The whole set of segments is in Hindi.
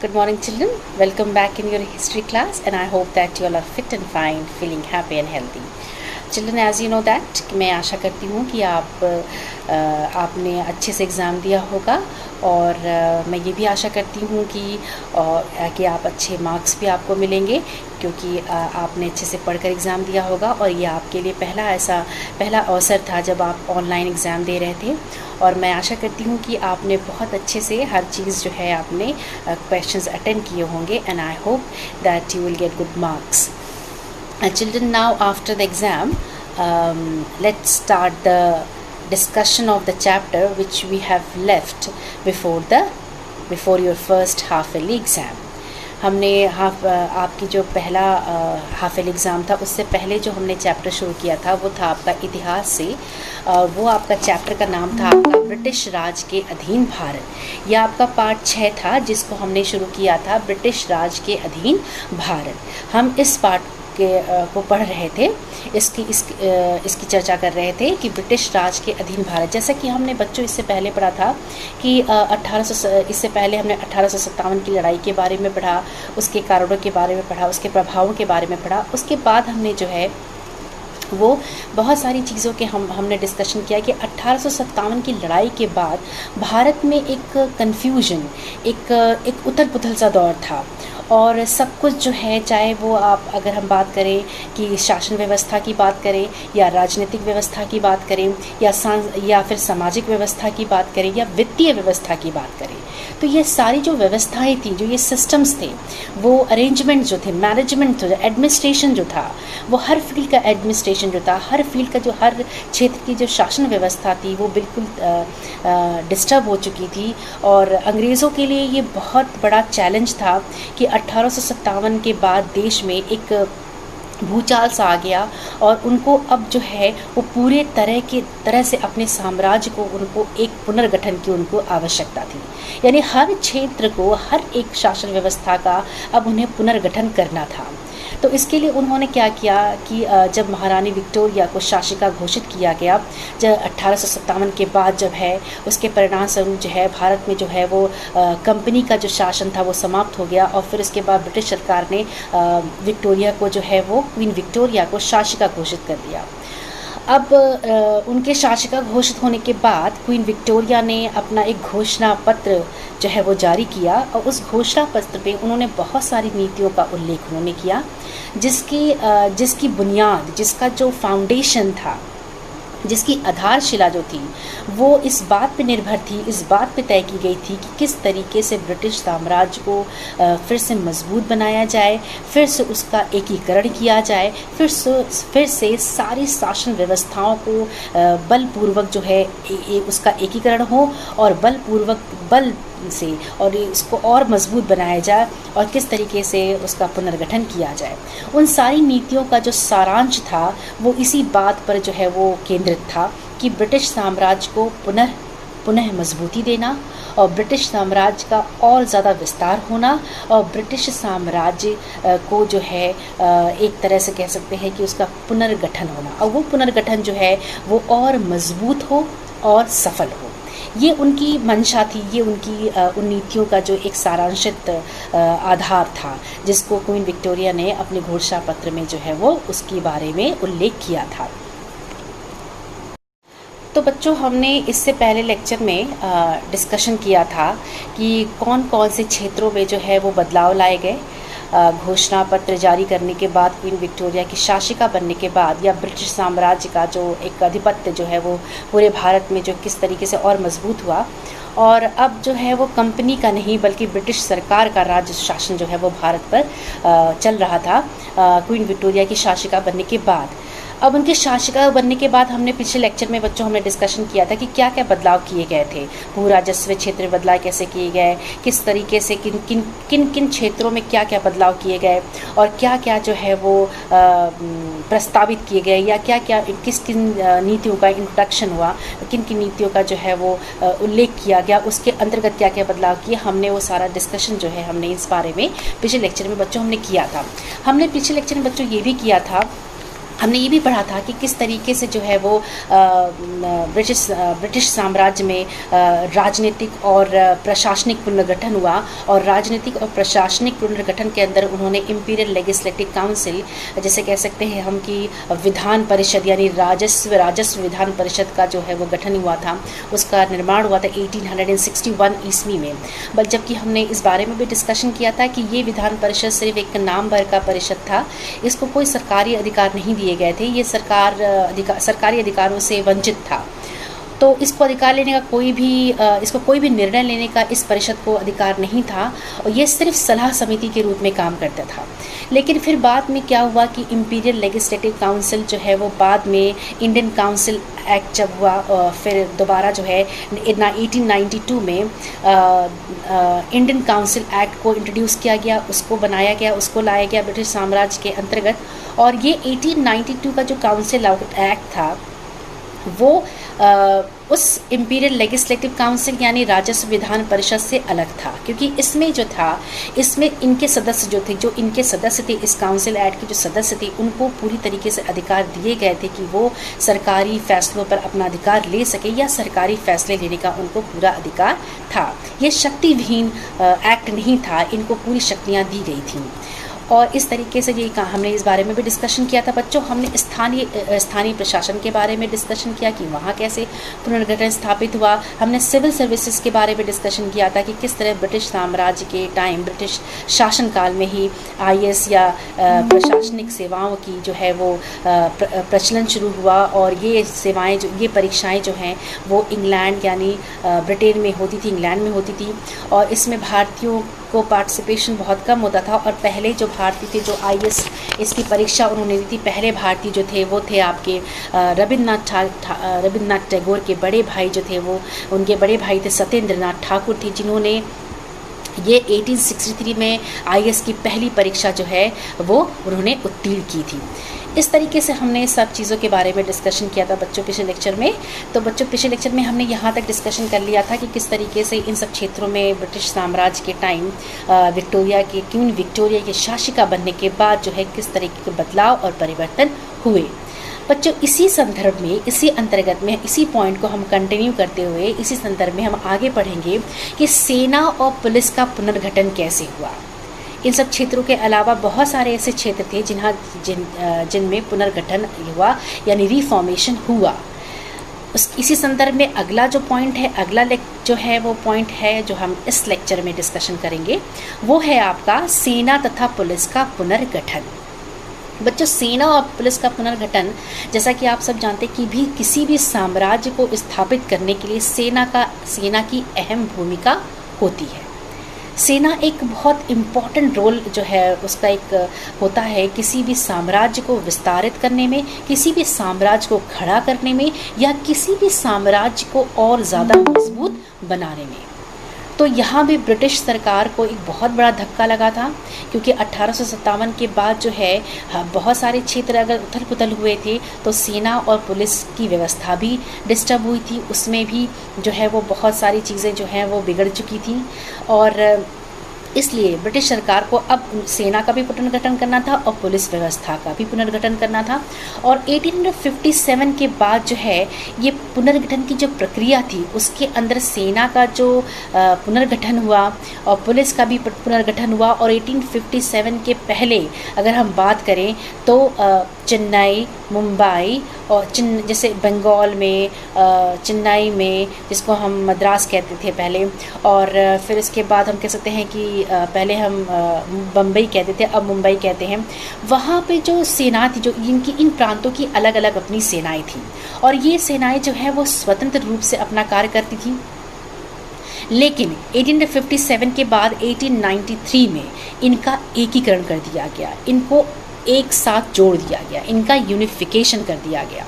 Good morning, children. Welcome back in your history class, and I hope that you all are fit and fine, feeling happy and healthy. Children, as you know that मैं आशा करती हूँ कि आपने अच्छे से एग्ज़ाम दिया होगा और मैं ये भी आशा करती हूँ कि आप अच्छे मार्क्स भी आपको मिलेंगे क्योंकि आपने अच्छे से पढ़कर एग्ज़ाम दिया होगा और ये आपके लिए पहला अवसर था जब आप ऑनलाइन एग्ज़ाम दे रहे थे। और मैं आशा करती हूँ कि आपने बहुत अच्छे से हर चीज़ जो है आपने क्वेश्चंस अटेंड किए होंगे and I hope that you will get good marks. Children, now after the exam, let's start the discussion of the chapter which we have left before your first half-yearly exam. हमने आपकी जो पहला हाफ ईयरली एग्ज़ाम था उससे पहले जो हमने चैप्टर शुरू किया था वो था आपका इतिहास से. वो आपका चैप्टर का नाम था आपका ब्रिटिश राज के अधीन भारत. यह आपका पार्ट 6 था जिसको हमने शुरू किया था ब्रिटिश राज के अधीन भारत. हम इस पार्ट को पढ़ रहे थे, इसकी चर्चा कर रहे थे कि ब्रिटिश राज के अधीन भारत. जैसा कि हमने बच्चों इससे पहले पढ़ा था कि इससे पहले हमने 1857 की लड़ाई के बारे में पढ़ा, उसके कारणों के बारे में पढ़ा, उसके प्रभावों के बारे में पढ़ा. उसके बाद हमने जो है वो बहुत सारी चीज़ों के हमने डिस्कशन किया कि 1857 की लड़ाई के बाद भारत में एक कन्फ्यूजन, एक उथल पुथल सा दौर था और सब कुछ जो है, चाहे वो आप अगर हम बात करें कि शासन व्यवस्था की बात करें या राजनीतिक व्यवस्था की बात करें या फिर सामाजिक व्यवस्था की बात करें या वित्तीय व्यवस्था की बात करें, तो ये सारी जो व्यवस्थाएं थी, जो ये सिस्टम्स थे, वो अरेंजमेंट जो थे, मैनेजमेंट जो एडमिनिस्ट्रेशन जो था, वो हर फील्ड का एडमिनिस्ट्रेशन जो था, हर फील्ड का जो हर क्षेत्र की जो शासन व्यवस्था थी वो बिल्कुल डिस्टर्ब हो चुकी थी. और अंग्रेज़ों के लिए ये बहुत बड़ा चैलेंज था कि 1857 के बाद देश में एक भूचाल सा आ गया और उनको अब जो है वो पूरे तरह से अपने साम्राज्य को, उनको एक पुनर्गठन की उनको आवश्यकता थी. यानी हर क्षेत्र को, हर एक शासन व्यवस्था का अब उन्हें पुनर्गठन करना था. तो इसके लिए उन्होंने क्या किया कि जब महारानी विक्टोरिया को शासिका घोषित किया गया, जब 1857 के बाद जब है उसके परिणाम स्वरूप जो है भारत में जो है वो कंपनी का जो शासन था वो समाप्त हो गया और फिर उसके बाद ब्रिटिश सरकार ने विक्टोरिया को जो है वो क्वीन विक्टोरिया को शासिका घोषित कर दिया. अब उनके शासिका घोषित होने के बाद क्वीन विक्टोरिया ने अपना एक घोषणा पत्र जो है वो जारी किया और उस घोषणा पत्र पे उन्होंने बहुत सारी नीतियों का उल्लेख उन्होंने किया जिसकी बुनियाद, जिसका जो फाउंडेशन था, जिसकी आधारशिला जो थी वो इस बात पे निर्भर थी, इस बात पे तय की गई थी कि किस तरीके से ब्रिटिश साम्राज्य को फिर से मजबूत बनाया जाए, फिर से उसका एकीकरण किया जाए, फिर से सारी शासन व्यवस्थाओं को बलपूर्वक जो है उसका एकीकरण हो और बल से और इसको और मजबूत बनाया जाए और किस तरीके से उसका पुनर्गठन किया जाए. उन सारी नीतियों का जो सारांश था वो इसी बात पर जो है वो केंद्रित था कि ब्रिटिश साम्राज्य को पुनः मजबूती देना और ब्रिटिश साम्राज्य का और ज़्यादा विस्तार होना और ब्रिटिश साम्राज्य को जो है एक तरह से कह सकते हैं कि उसका पुनर्गठन होना और वो पुनर्गठन जो है वो और मजबूत हो और सफल हो. ये उनकी मंशा थी, ये उनकी उन नीतियों का जो एक सारांशित आधार था जिसको क्वीन विक्टोरिया ने अपने घोषणा पत्र में जो है वो उसके बारे में उल्लेख किया था. तो बच्चों, हमने इससे पहले लेक्चर में डिस्कशन किया था कि कौन कौन से क्षेत्रों में जो है वो बदलाव लाए गए घोषणा पत्र जारी करने के बाद, क्वीन विक्टोरिया की शासिका बनने के बाद, या ब्रिटिश साम्राज्य का जो एक आधिपत्य जो है वो पूरे भारत में जो किस तरीके से और मजबूत हुआ. और अब जो है वो कंपनी का नहीं बल्कि ब्रिटिश सरकार का राज्य शासन जो है वो भारत पर चल रहा था क्वीन विक्टोरिया की शासिका बनने के बाद. अब उनके शासिका बनने के बाद हमने पिछले लेक्चर में बच्चों हमने डिस्कशन किया था कि क्या क्या बदलाव किए गए थे, भू राजस्व क्षेत्र में बदलाव कैसे किए गए, किस तरीके से किन क्षेत्रों में क्या क्या बदलाव किए गए और क्या क्या जो है वो प्रस्तावित किए गए या क्या क्या किन नीतियों का इंट्रोडक्शन हुआ, किन नीतियों का जो है वो उल्लेख किया गया, उसके अंतर्गत क्या क्या बदलाव किए. हमने वो सारा डिस्कशन जो है हमने इस बारे में पिछले लेक्चर में बच्चों हमने किया था. हमने पिछले लेक्चर में बच्चों ये भी किया था हमने ये भी पढ़ा था कि किस तरीके से जो है वो ब्रिटिश साम्राज्य में राजनीतिक और प्रशासनिक पुनर्गठन हुआ, और राजनीतिक और प्रशासनिक पुनर्गठन के अंदर उन्होंने इम्पीरियल लेजिस्लेटिव काउंसिल, जैसे कह सकते हैं हम कि विधान परिषद यानी राजस्व विधान परिषद का जो है वो गठन हुआ था, उसका निर्माण हुआ था 1861 ईस्वी में। बट जबकि हमने इस बारे में भी डिस्कशन किया था कि ये विधान परिषद सिर्फ एक नाम भर का परिषद था, इसको कोई सरकारी अधिकार नहीं दिए गए थे, ये सरकारी अधिकारों से वंचित था। तो इसको अधिकार लेने का इसको कोई भी निर्णय लेने का इस परिषद को अधिकार नहीं था, और ये सिर्फ सलाह समिति के रूप में काम करता था। लेकिन फिर बाद में क्या हुआ कि इम्पीरियल लेजिस्लेटिव काउंसिल जो है वो बाद में इंडियन काउंसिल एक्ट जब हुआ, फिर दोबारा जो है 1892 में इंडियन काउंसिल एक्ट को इंट्रोड्यूस किया गया, उसको बनाया गया, उसको लाया गया ब्रिटिश साम्राज्य के अंतर्गत। और ये 1892 का जो काउंसिल एक्ट था वो उस इम्पीरियल लेजिस्लेटिव काउंसिल यानी राजस्व विधान परिषद से अलग था, क्योंकि इसमें जो था, इसमें इनके सदस्य जो इनके सदस्य थे, इस काउंसिल एक्ट के जो सदस्य थे, उनको पूरी तरीके से अधिकार दिए गए थे कि वो सरकारी फैसलों पर अपना अधिकार ले सके, या सरकारी फैसले लेने का उनको पूरा अधिकार था। ये शक्तिविहीन एक्ट नहीं था, इनको पूरी शक्तियाँ दी गई थीं। और इस तरीके से ये हमने इस बारे में भी डिस्कशन किया था बच्चों। हमने स्थानीय प्रशासन के बारे में डिस्कशन किया कि वहाँ कैसे पुनर्गठन स्थापित हुआ। हमने सिविल सर्विसेज के बारे में डिस्कशन किया था कि किस तरह ब्रिटिश साम्राज्य के टाइम, ब्रिटिश शासनकाल में ही IAS या प्रशासनिक सेवाओं की जो है वो प्रचलन शुरू हुआ, और ये सेवाएँ ये परीक्षाएँ जो हैं वो इंग्लैंड यानी ब्रिटेन में होती थी, इंग्लैंड में होती थी, और इसमें भारतीयों को पार्टिसिपेशन बहुत कम होता था। और पहले जो भारतीय थे जो IAS इसकी परीक्षा उन्होंने दी थी, पहले भारतीय जो थे वो थे आपके रविन्द्रनाथ टैगोर के बड़े भाई जो थे, वो उनके बड़े भाई थे सत्येंद्रनाथ ठाकुर थे, जिन्होंने ये 1863 में IAS की पहली परीक्षा जो है वो उन्होंने उत्तीर्ण की थी। इस तरीके से हमने सब चीज़ों के बारे में डिस्कशन किया था बच्चों पिछले लेक्चर में। तो बच्चों पिछले लेक्चर में हमने यहाँ तक डिस्कशन कर लिया था कि किस तरीके से इन सब क्षेत्रों में ब्रिटिश साम्राज्य के टाइम क्वीन विक्टोरिया के शासिका बनने के बाद जो है किस तरीके के बदलाव और परिवर्तन हुए। बच्चों इसी संदर्भ में, इसी अंतर्गत में, इसी पॉइंट को हम कंटिन्यू करते हुए इसी संदर्भ में हम आगे पढ़ेंगे कि सेना और पुलिस का पुनर्गठन कैसे हुआ। इन सब क्षेत्रों के अलावा बहुत सारे ऐसे क्षेत्र थे जिनमें पुनर्गठन हुआ यानी रिफॉर्मेशन हुआ। इसी संदर्भ में अगला जो पॉइंट है, अगला जो है वो पॉइंट है जो हम इस लेक्चर में डिस्कशन करेंगे, वो है आपका सेना तथा पुलिस का पुनर्गठन। बच्चों सेना और पुलिस का पुनर्गठन, जैसा कि आप सब जानते हैं कि किसी भी साम्राज्य को स्थापित करने के लिए सेना की अहम भूमिका होती है। सेना एक बहुत इम्पॉर्टेंट रोल जो है उसका एक होता है किसी भी साम्राज्य को विस्तारित करने में, किसी भी साम्राज्य को खड़ा करने में, या किसी भी साम्राज्य को और ज़्यादा मजबूत बनाने में। तो यहाँ भी ब्रिटिश सरकार को एक बहुत बड़ा धक्का लगा था, क्योंकि 1857 के बाद जो है बहुत सारे क्षेत्र अगर उथल पुथल हुए थे, तो सेना और पुलिस की व्यवस्था भी डिस्टर्ब हुई थी, उसमें भी जो है वो बहुत सारी चीज़ें जो हैं वो बिगड़ चुकी थी। और इसलिए ब्रिटिश सरकार को अब सेना का भी पुनर्गठन करना था और पुलिस व्यवस्था का भी पुनर्गठन करना था। और 1857 के बाद जो है ये पुनर्गठन की जो प्रक्रिया थी, उसके अंदर सेना का जो पुनर्गठन हुआ और पुलिस का भी पुनर्गठन हुआ। और 1857 के पहले अगर हम बात करें तो चेन्नई, मुंबई और जैसे बंगाल में चेन्नई में, जिसको हम मद्रास कहते थे पहले, और फिर इसके बाद हम कह सकते हैं कि पहले हम बम्बई कहते थे, अब मुंबई कहते हैं। वहाँ पे जो सेना थी, जो इन प्रांतों की अलग अलग अपनी सेनाएं थी, और ये सेनाएं जो है वो स्वतंत्र रूप से अपना कार्य करती थी। लेकिन 1857 के बाद 1893 में इनका एकीकरण कर दिया गया, इनको एक साथ जोड़ दिया गया, इनका यूनिफिकेशन कर दिया गया।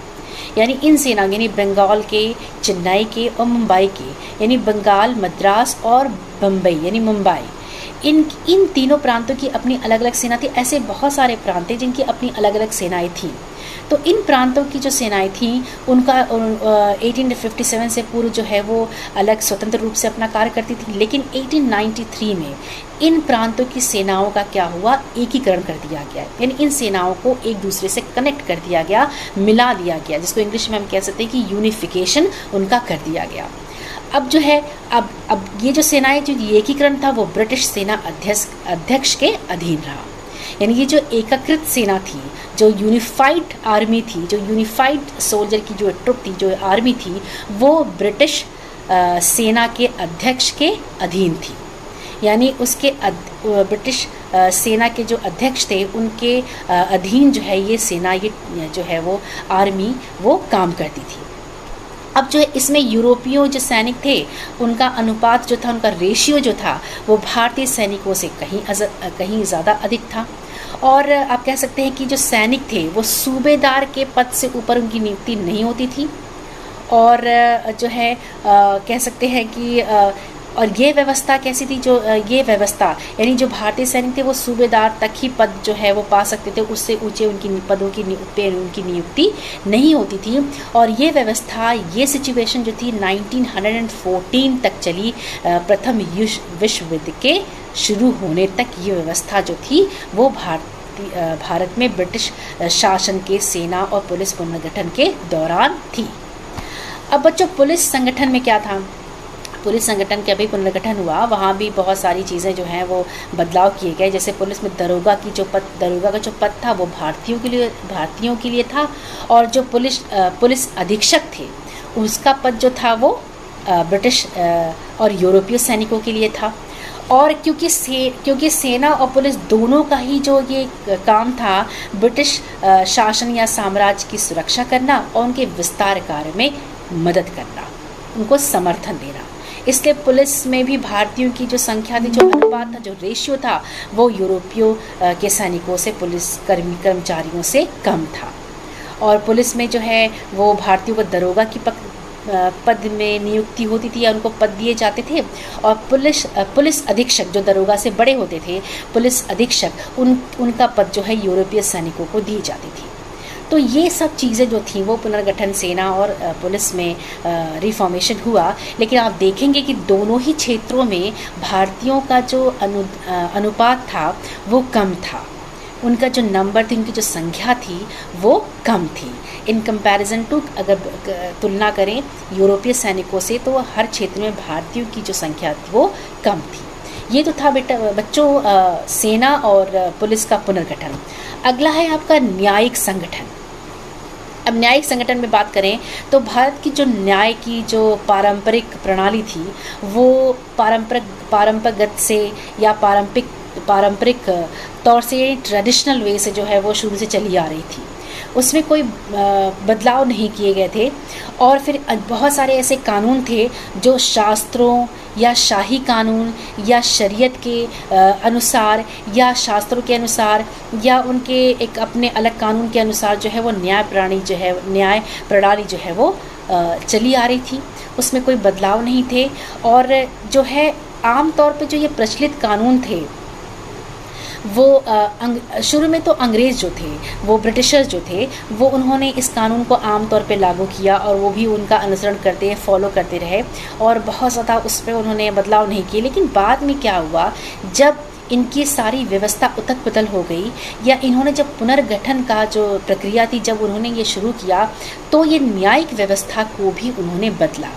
यानी इन सेना यानी बंगाल के, चेन्नई के और मुंबई के, यानी बंगाल, मद्रास और बम्बई यानी मुंबई, इन तीनों प्रांतों की अपनी अलग अलग सेना थी। ऐसे बहुत सारे प्रांत थे जिनकी अपनी अलग अलग सेनाएं थी। तो इन प्रांतों की जो सेनाएं थीं उनका 1857 से पूर्व जो है वो अलग स्वतंत्र रूप से अपना कार्य करती थी, लेकिन 1893 में इन प्रांतों की सेनाओं का क्या हुआ, एकीकरण कर दिया गया, यानी इन सेनाओं को एक दूसरे से कनेक्ट कर दिया गया, मिला दिया गया, जिसको इंग्लिश में हम कह सकते हैं कि यूनिफिकेशन उनका कर दिया गया। अब जो है अब ये जो सेनाएं, जो एकीकरण था वो ब्रिटिश सेना अध्यक्ष के अधीन रहा, यानी ये जो एकीकृत सेना थी, जो यूनिफाइड आर्मी थी, जो यूनिफाइड सोल्जर की जो ट्रुप थी, जो आर्मी थी, वो ब्रिटिश सेना के अध्यक्ष के अधीन थी, यानी उसके ब्रिटिश सेना के जो अध्यक्ष थे उनके अधीन जो है ये सेना, ये जो है वो आर्मी वो काम करती थी। अब जो है इसमें यूरोपीय जो सैनिक थे उनका अनुपात जो था, उनका रेशियो जो था वो भारतीय सैनिकों से कहीं ज़्यादा अधिक था। और आप कह सकते हैं कि जो सैनिक थे वो सूबेदार के पद से ऊपर उनकी नियुक्ति नहीं होती थी, और जो है कह सकते हैं कि और ये व्यवस्था कैसी थी, जो ये व्यवस्था यानी जो भारतीय सैनिक थे वो सूबेदार तक ही पद जो है वो पा सकते थे, उससे ऊंचे उनकी पदों की उनकी नियुक्ति नहीं होती थी। और ये व्यवस्था, ये सिचुएशन जो थी 1914 तक चली, प्रथम विश्व युद्ध के शुरू होने तक ये व्यवस्था जो थी वो भारत में ब्रिटिश शासन के सेना और पुलिस पुनर्गठन के दौरान थी। अब बच्चों, पुलिस संगठन में क्या था, पुलिस संगठन के अभी पुनर्गठन हुआ, वहाँ भी बहुत सारी चीज़ें जो हैं वो बदलाव किए गए। जैसे पुलिस में दरोगा का जो पद था वो भारतीयों के लिए था, और जो पुलिस अधीक्षक थे उसका पद जो था वो ब्रिटिश और यूरोपीय सैनिकों के लिए था। और क्योंकि सेना और पुलिस दोनों का ही जो ये काम था, ब्रिटिश शासन या साम्राज्य की सुरक्षा करना और उनके विस्तार कार्य में मदद करना, उनको समर्थन देना, इसलिए पुलिस में भी भारतीयों की जो संख्या थी, जो अनुपात था, जो रेशियो था, वो यूरोपियों के सैनिकों से, पुलिस कर्मचारियों से कम था। और पुलिस में जो है वो भारतीयों को दरोगा की पद में नियुक्ति होती थी या उनको पद दिए जाते थे, और पुलिस अधीक्षक जो दरोगा से बड़े होते थे, पुलिस अधीक्षक उनका पद जो है यूरोपीय सैनिकों को दी जाती थी। तो ये सब चीज़ें जो थी वो पुनर्गठन सेना और पुलिस में रिफॉर्मेशन हुआ। लेकिन आप देखेंगे कि दोनों ही क्षेत्रों में भारतीयों का जो अनुपात था वो कम था, उनका जो नंबर थी, उनकी जो संख्या थी वो कम थी इन कंपैरिजन टू, अगर तुलना करें यूरोपीय सैनिकों से, तो हर क्षेत्र में भारतीयों की जो संख्या थी वो कम थी। ये तो था बच्चों सेना और पुलिस का पुनर्गठन। अगला है आपका न्यायिक संगठन। अब न्यायिक संगठन में बात करें तो भारत की जो न्याय की जो पारंपरिक प्रणाली थी वो पारंपरिक से या पारंपरिक तौर से, ट्रेडिशनल वे से जो है वो शुरू से चली आ रही थी, उसमें कोई बदलाव नहीं किए गए थे। और फिर बहुत सारे ऐसे कानून थे जो शास्त्रों या शाही कानून या शरीयत के अनुसार या शास्त्रों के अनुसार या उनके एक अपने अलग कानून के अनुसार जो है वो न्याय प्रणाली जो है वो चली आ रही थी, उसमें कोई बदलाव नहीं थे। और जो है आम तौर पे जो ये प्रचलित कानून थे वो शुरू में तो अंग्रेज़ जो थे, वो ब्रिटिशर्स जो थे, वो उन्होंने इस कानून को आमतौर पे लागू किया और वो भी उनका अनुसरण करते, फॉलो करते रहे, और बहुत ज़्यादा उस पर उन्होंने बदलाव नहीं किए। लेकिन बाद में क्या हुआ, जब इनकी सारी व्यवस्था उथल पुथल हो गई, या इन्होंने जब पुनर्गठन का जो प्रक्रिया थी, जब उन्होंने ये शुरू किया, तो ये न्यायिक व्यवस्था को भी उन्होंने बदला।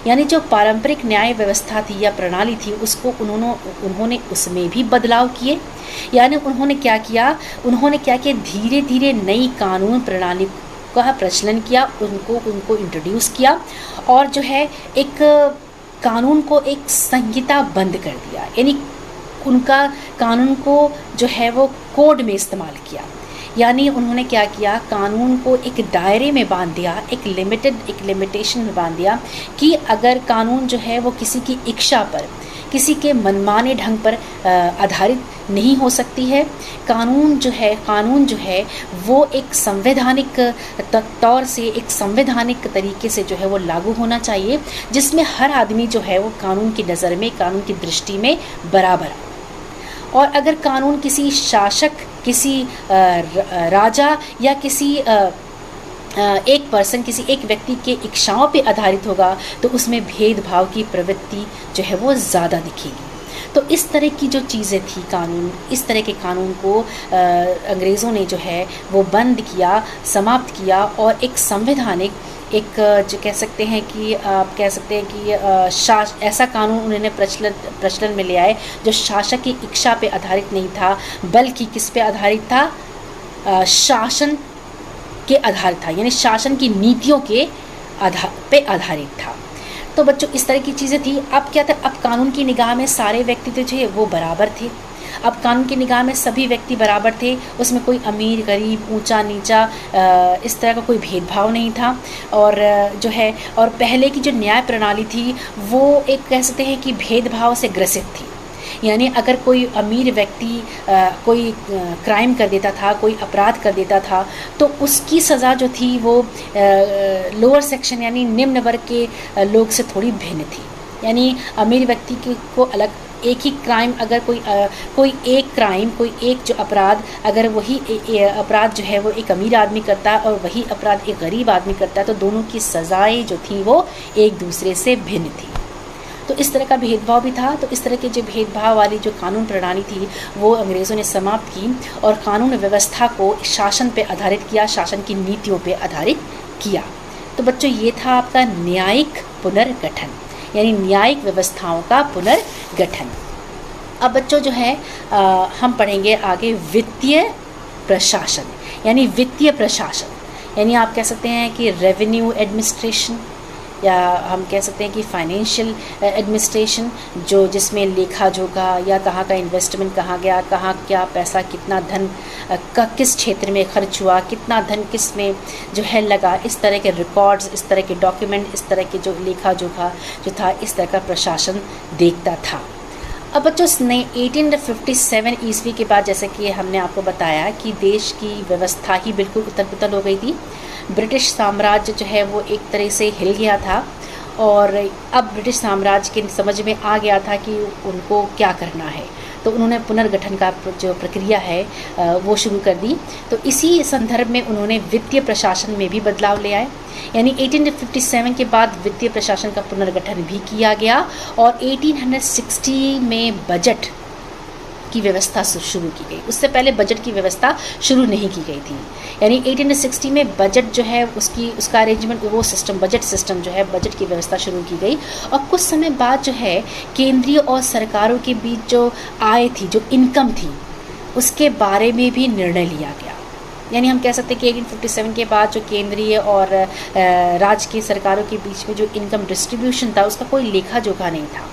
यानी जो पारंपरिक न्याय व्यवस्था थी या प्रणाली थी, उसको उन्होंने उसमें भी बदलाव किए। यानी उन्होंने क्या किया, धीरे धीरे नई कानून प्रणाली का प्रचलन किया, उनको इंट्रोड्यूस किया, और जो है एक कानून को एक संहिताबद्ध कर दिया, यानी उनका कानून को जो है वो कोड में इस्तेमाल किया। यानी उन्होंने क्या किया, कानून को एक दायरे में बांध दिया, एक लिमिटेशन में बांध दिया कि अगर कानून जो है वो किसी की इच्छा पर, किसी के मनमाने ढंग पर आधारित नहीं हो सकती है। कानून जो है वो एक संवैधानिक तौर से, एक संवैधानिक तरीके से जो है वो लागू होना चाहिए, जिसमें हर आदमी जो है वो कानून की नज़र में, कानून की दृष्टि में बराबर। और अगर कानून किसी शासक, किसी राजा या किसी एक पर्सन किसी एक व्यक्ति के इच्छाओं पे आधारित होगा तो उसमें भेदभाव की प्रवृत्ति जो है वो ज़्यादा दिखेगी। तो इस तरह की जो चीज़ें थी कानून, इस तरह के कानून को अंग्रेज़ों ने जो है वो बंद किया, समाप्त किया और एक संवैधानिक, एक जो कह सकते हैं कि आप कह सकते हैं कि ऐसा कानून उन्होंने प्रचलन में ले आए जो शासक की इच्छा पे आधारित नहीं था, बल्कि किस पे आधारित था, शासन के आधारित था, यानी शासन की नीतियों के पे आधारित था। तो बच्चों इस तरह की चीज़ें थी। अब क्या था, अब कानून की निगाह में सारे व्यक्ति जो थे वो बराबर थे। अब कानून की निगाह में सभी व्यक्ति बराबर थे, उसमें कोई अमीर गरीब ऊंचा नीचा इस तरह का कोई भेदभाव नहीं था। और जो है, और पहले की जो न्याय प्रणाली थी वो एक कह सकते हैं कि भेदभाव से ग्रसित थी। यानी अगर कोई अमीर व्यक्ति कोई क्राइम कर देता था, कोई अपराध कर देता था, तो उसकी सज़ा जो थी वो लोअर सेक्शन यानी निम्न वर्ग के लोग से थोड़ी भिन्न थी। यानी अमीर व्यक्ति को अलग, एक ही क्राइम अगर कोई एक क्राइम, कोई एक जो अपराध, अगर वही अपराध जो है वो एक अमीर आदमी करता है और वही अपराध एक गरीब आदमी करता है, तो दोनों की सज़ाएं जो थी वो एक दूसरे से भिन्न थी। तो इस तरह का भेदभाव भी था। तो इस तरह के जो भेदभाव वाली जो कानून प्रणाली थी वो अंग्रेज़ों ने समाप्त की और कानून व्यवस्था को शासन पे आधारित किया, शासन की नीतियों पे आधारित किया। तो बच्चों ये था आपका न्यायिक पुनर्गठन, यानी न्यायिक व्यवस्थाओं का पुनर्गठन। अब बच्चों जो है हम पढ़ेंगे आगे वित्तीय प्रशासन, यानी वित्तीय प्रशासन, यानी आप कह सकते हैं कि रेवेन्यू एडमिनिस्ट्रेशन, या हम कह सकते हैं कि फाइनेंशियल एडमिनिस्ट्रेशन, जो जिसमें लेखा जोखा या कहाँ का इन्वेस्टमेंट कहाँ गया, कहाँ क्या पैसा, कितना धन का किस क्षेत्र में खर्च हुआ, कितना धन किस में जो है लगा, इस तरह के रिकॉर्ड्स, इस तरह के डॉक्यूमेंट, इस तरह के जो लेखा जोखा जो था, इस तरह का प्रशासन देखता था। अब बच्चों 1857 ईस्वी के बाद, जैसे कि हमने आपको बताया कि देश की व्यवस्था ही बिल्कुल उथल पुथल हो गई थी। ब्रिटिश साम्राज्य जो है वो एक तरह से हिल गया था और अब ब्रिटिश साम्राज्य के समझ में आ गया था कि उनको क्या करना है। तो उन्होंने पुनर्गठन का जो प्रक्रिया है वो शुरू कर दी। तो इसी संदर्भ में उन्होंने वित्तीय प्रशासन में भी बदलाव ले आए, यानी 1857 के बाद वित्तीय प्रशासन का पुनर्गठन भी किया गया और 1860 में बजट की व्यवस्था शुरू की गई। उससे पहले बजट की व्यवस्था शुरू नहीं की गई थी। यानी 1860 में बजट जो है उसका अरेंजमेंट, वो सिस्टम, बजट सिस्टम जो है, बजट की व्यवस्था शुरू की गई। और कुछ समय बाद जो है केंद्रीय और सरकारों के बीच जो आय थी, जो इनकम थी, उसके बारे में भी निर्णय लिया गया। यानी हम कह सकते हैं कि 1857 के बाद जो केंद्रीय और राज्य की सरकारों के बीच में जो इनकम डिस्ट्रीब्यूशन था उसका कोई लेखा जोखा नहीं था,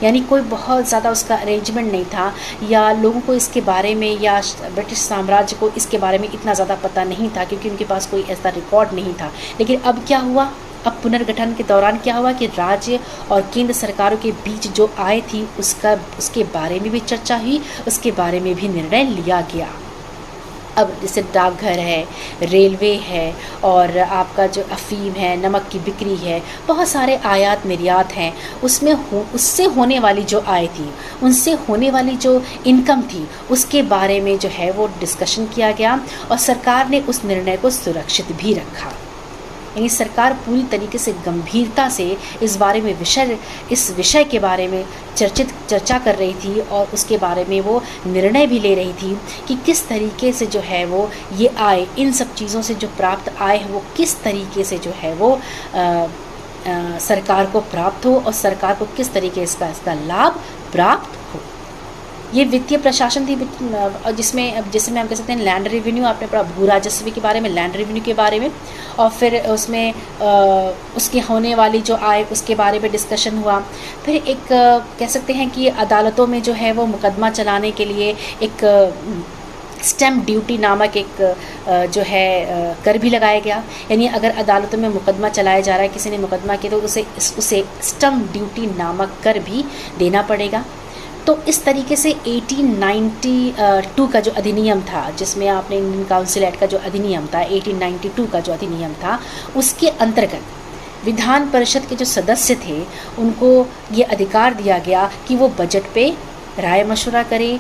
यानी कोई बहुत ज़्यादा उसका अरेंजमेंट नहीं था, या लोगों को इसके बारे में, या ब्रिटिश साम्राज्य को इसके बारे में इतना ज़्यादा पता नहीं था क्योंकि उनके पास कोई ऐसा रिकॉर्ड नहीं था। लेकिन अब क्या हुआ, अब पुनर्गठन के दौरान क्या हुआ कि राज्य और केंद्र सरकारों के बीच जो आय थी उसके बारे में भी चर्चा हुई, उसके बारे में भी निर्णय लिया गया। अब जैसे डाकघर है, रेलवे है, और आपका जो अफीम है, नमक की बिक्री है, बहुत सारे आयात निर्यात हैं, उससे होने वाली जो आय थी, उनसे होने वाली जो इनकम थी, उसके बारे में जो है वो डिस्कशन किया गया और सरकार ने उस निर्णय को सुरक्षित भी रखा। यानी सरकार पूरी तरीके से गंभीरता से इस विषय के बारे में चर्चा कर रही थी और उसके बारे में वो निर्णय भी ले रही थी कि किस तरीके से जो है वो ये आय, इन सब चीज़ों से जो प्राप्त आय है वो किस तरीके से जो है वो सरकार को प्राप्त हो और सरकार को किस तरीके से इसका लाभ प्राप्त हो। ये वित्तीय प्रशासन थी, जिसमें हम कह सकते हैं लैंड रेवेन्यू, आपने पढ़ा भू राजस्व के बारे में, लैंड रेवेन्यू के बारे में, और फिर उसमें उसके होने वाली जो आय उसके बारे में डिस्कशन हुआ। फिर एक कह सकते हैं कि अदालतों में जो है वो मुकदमा चलाने के लिए एक स्टैम्प ड्यूटी नामक एक जो है कर भी लगाया गया। यानी अगर अदालतों में मुकदमा चलाया जा रहा है, किसी ने मुकदमा किया, तो उसे स्टैम्प ड्यूटी नामक कर भी देना पड़ेगा। तो इस तरीके से 1892 का जो अधिनियम था, जिसमें आपने इंडियन काउंसिल एक्ट का जो अधिनियम था, 1892 का जो अधिनियम था, उसके अंतर्गत विधान परिषद के जो सदस्य थे उनको ये अधिकार दिया गया कि वो बजट पे राय मशवरा करें,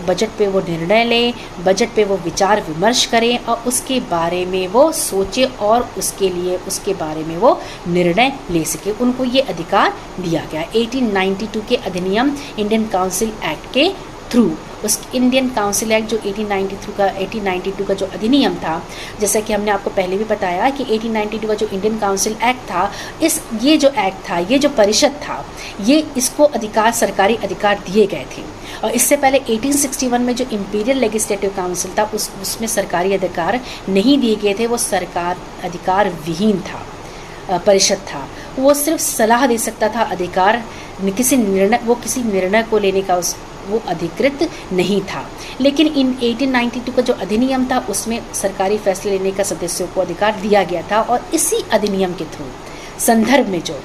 बजट पे वो निर्णय लें, बजट पे वो विचार विमर्श करें और उसके बारे में वो सोचें और उसके बारे में वो निर्णय ले सके। उनको ये अधिकार दिया गया 1892 के अधिनियम इंडियन काउंसिल एक्ट के थ्रू। उस इंडियन काउंसिल एक्ट जो 1892 का जो अधिनियम था, जैसा कि हमने आपको पहले भी बताया कि 1892 का जो इंडियन काउंसिल एक्ट था, ये जो एक्ट था, ये जो परिषद था, ये इसको सरकारी अधिकार दिए गए थे। और इससे पहले 1861 में जो इंपीरियल लेजिस्लेटिव काउंसिल था उसमें सरकारी अधिकार नहीं दिए गए थे, वो सरकार अधिकार विहीन था, परिषद था। वो सिर्फ सलाह दे सकता था, अधिकार किसी निर्णय को लेने का वो अधिकृत नहीं था। लेकिन इन 1892 का जो अधिनियम था उसमें सरकारी फैसले लेने का सदस्यों को अधिकार दिया गया था। और इसी अधिनियम के थ्रू संदर्भ में जो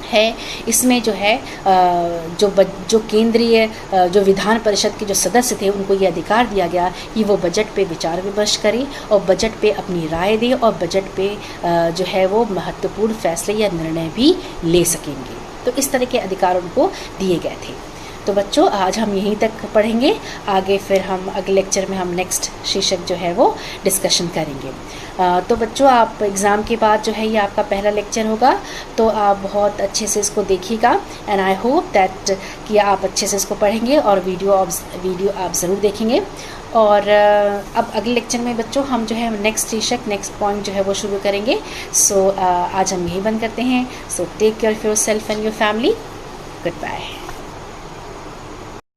है, इसमें जो है जो केंद्रीय जो विधान परिषद के जो सदस्य थे उनको ये अधिकार दिया गया कि वो बजट पे विचार विमर्श करें और बजट पे अपनी राय दें और बजट पे जो है वो महत्वपूर्ण फैसले या निर्णय भी ले सकेंगे। तो इस तरह के अधिकार उनको दिए गए थे। तो बच्चों आज हम यहीं तक पढ़ेंगे, आगे फिर हम अगले लेक्चर में हम नेक्स्ट शीर्षक जो है वो डिस्कशन करेंगे। तो बच्चों आप एग्ज़ाम के बाद जो है ये आपका पहला लेक्चर होगा, तो आप बहुत अच्छे से इसको देखिएगा एंड आई होप दैट कि आप अच्छे से इसको पढ़ेंगे और वीडियो आप ज़रूर देखेंगे। और अब अगले लेक्चर में बच्चों हम जो है नेक्स्ट पॉइंट जो है वो शुरू करेंगे। सो आज हम यही बंद करते हैं। So take care of your self and your family. Good bye.